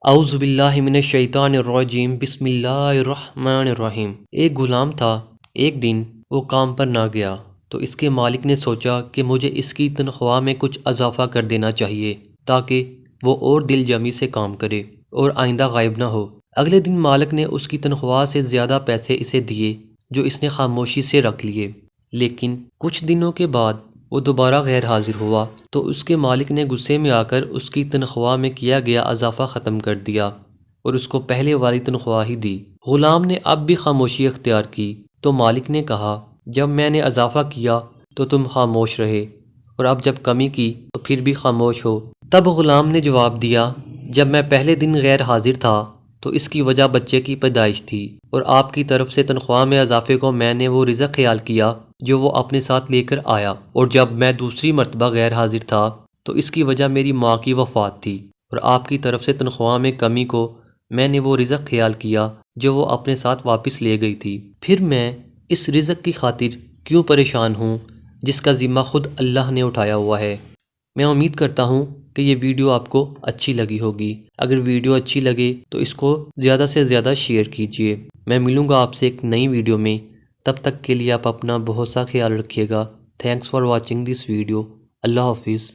اعوذ باللہ من الشیطان الرجیم بسم اللہ الرحمن الرحیم۔ ایک غلام تھا۔ ایک دن وہ کام پر نہ گیا تو اس کے مالک نے سوچا کہ مجھے اس کی تنخواہ میں کچھ اضافہ کر دینا چاہیے تاکہ وہ اور دل جمی سے کام کرے اور آئندہ غائب نہ ہو۔ اگلے دن مالک نے اس کی تنخواہ سے زیادہ پیسے اسے دیے جو اس نے خاموشی سے رکھ لیے، لیکن کچھ دنوں کے بعد وہ دوبارہ غیر حاضر ہوا تو اس کے مالک نے غصے میں آ کر اس کی تنخواہ میں کیا گیا اضافہ ختم کر دیا اور اس کو پہلے والی تنخواہ ہی دی۔ غلام نے اب بھی خاموشی اختیار کی تو مالک نے کہا، جب میں نے اضافہ کیا تو تم خاموش رہے اور اب جب کمی کی تو پھر بھی خاموش ہو۔ تب غلام نے جواب دیا، جب میں پہلے دن غیر حاضر تھا تو اس کی وجہ بچے کی پیدائش تھی، اور آپ کی طرف سے تنخواہ میں اضافے کو میں نے وہ رزق خیال کیا جو وہ اپنے ساتھ لے کر آیا، اور جب میں دوسری مرتبہ غیر حاضر تھا تو اس کی وجہ میری ماں کی وفات تھی، اور آپ کی طرف سے تنخواہ میں کمی کو میں نے وہ رزق خیال کیا جو وہ اپنے ساتھ واپس لے گئی تھی۔ پھر میں اس رزق کی خاطر کیوں پریشان ہوں جس کا ذمہ خود اللہ نے اٹھایا ہوا ہے۔ میں امید کرتا ہوں کہ یہ ویڈیو آپ کو اچھی لگی ہوگی۔ اگر ویڈیو اچھی لگے تو اس کو زیادہ سے زیادہ شیئر کیجیے۔ میں ملوں گا آپ سے ایک نئی ویڈیو میں، تب تک کے لیے آپ اپنا بہت سا خیال رکھیے گا۔ Thanks for watching this video. اللہ حافظ۔